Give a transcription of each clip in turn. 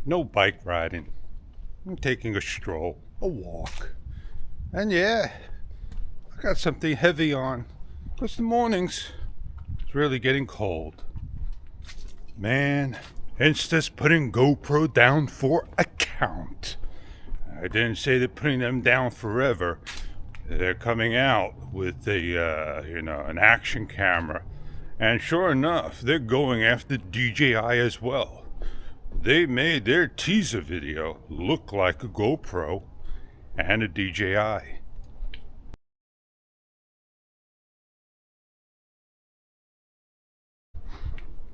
No bike riding. I'm taking a stroll, a walk. And yeah, I got something heavy on. Because the mornings, it's really getting cold. Man, Insta's putting GoPro down for a count. I didn't say they're putting them down forever. They're coming out with an action camera. And sure enough, they're going after DJI as well. They made their teaser video look like a GoPro and a DJI.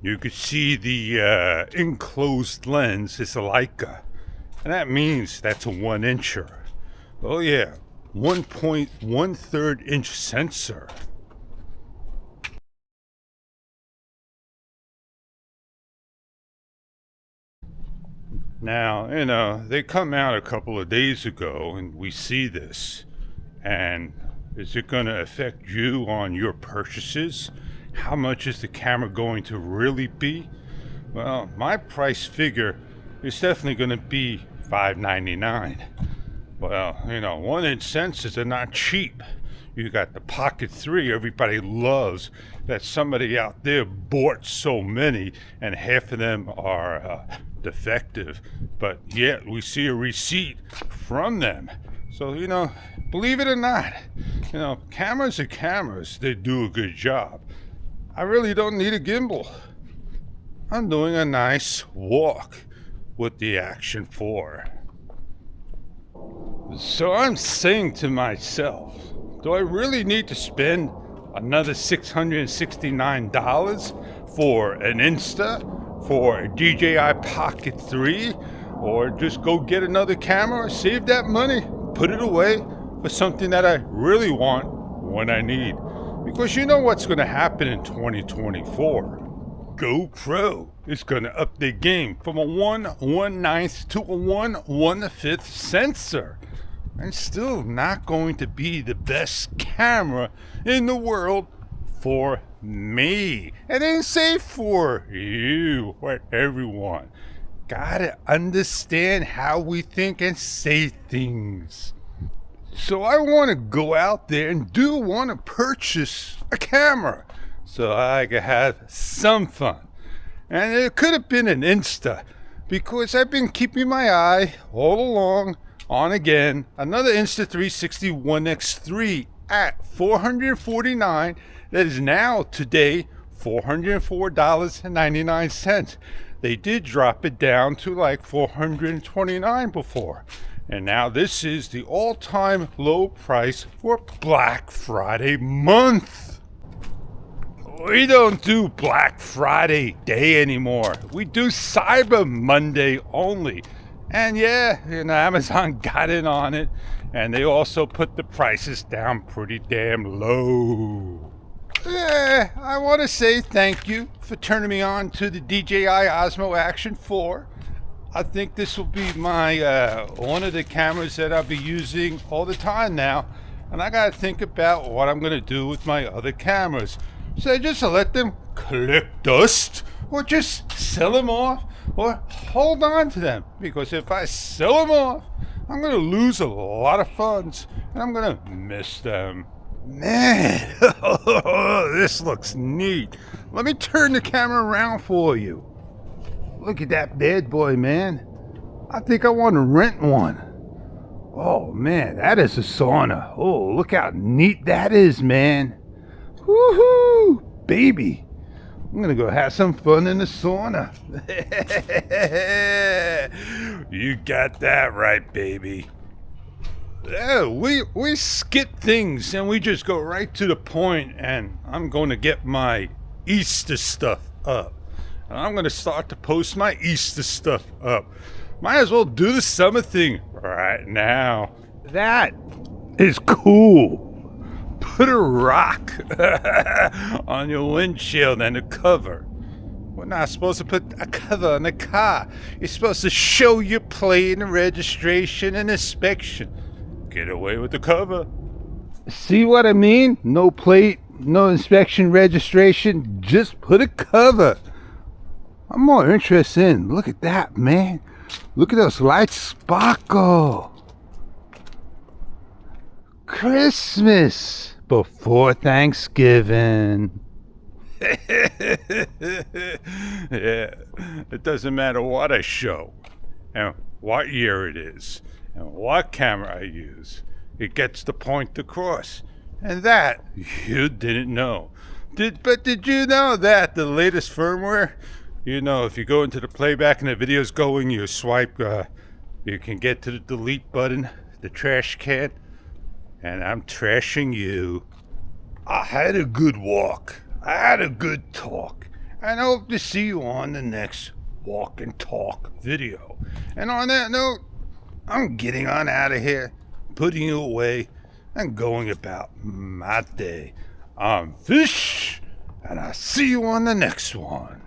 You could see the enclosed lens is a Leica. And that means that's a 1-incher. Oh yeah, 1.1 inch sensor. Now, they come out a couple of days ago and we see this. And is it going to affect you on your purchases? How much is the camera going to really be? Well, my price figure is definitely going to be $5.99. Well, 1-inch sensors are not cheap. You got the Pocket 3 everybody loves, that somebody out there bought so many and half of them are defective, but yet we see a receipt from them. So, believe it or not, cameras are cameras. They do a good job. I really don't need a gimbal. I'm doing a nice walk with the Action 4. So I'm saying to myself, do I really need to spend another $669 for an Insta, for a DJI Pocket 3, or just go get another camera, save that money, put it away for something that I really want when I need? Because you know what's going to happen in 2024. GoPro is going to up their game from a 1/1/9 to a 1/1/5 sensor. And still not going to be the best camera in the world for me. I didn't say for you or everyone. Gotta understand how we think and say things. So I want to go out there and do want to purchase a camera so I can have some fun. And it could have been an Insta, because I've been keeping my eye all along on again another Insta360 1X3 at $449. That is now today $404.99. They did drop it down to like $429 before. And now this is the all-time low price for Black Friday month. We don't do Black Friday day anymore. We do Cyber Monday only. And yeah, Amazon got in on it. And they also put the prices down pretty damn low. Yeah, I want to say thank you for turning me on to the DJI Osmo Action 4. I think this will be my one of the cameras that I'll be using all the time now. And I got to think about what I'm going to do with my other cameras. So just let them collect dust, or just sell them off, or hold on to them. Because if I sell them off, I'm going to lose a lot of funds, and I'm going to miss them. Man, this looks neat. Let me turn the camera around for you. Look at that bad boy, man. I think I want to rent one. Oh, man, that is a sauna. Oh, look how neat that is, man. Woohoo, baby. I'm going to go have some fun in the sauna. You got that right, baby. Yeah, we skip things and we just go right to the point, and I'm going to get my Easter stuff up. And I'm going to start to post my Easter stuff up. Might as well do the summer thing right now. That is cool. Put a rock on your windshield and a cover. We're not supposed to put a cover on the car. You're supposed to show your plate and registration and inspection. Get away with the cover. See what I mean? No plate, no inspection, registration. Just put a cover. I'm more interested in, look at that, man. Look at those lights sparkle. Christmas before Thanksgiving. Yeah, it doesn't matter what I show and what year it is and what camera I use. It gets the point across. And that you didn't know. But did you know that the latest firmware, if you go into the playback and the video's going, you swipe, you can get to the delete button, the trash can, and I'm trashing you. I had a good walk. I had a good talk. And I hope to see you on the next walk and talk video. And on that note, I'm getting on out of here, putting you away, and going about my day. I'm Fish, and I'll see you on the next one.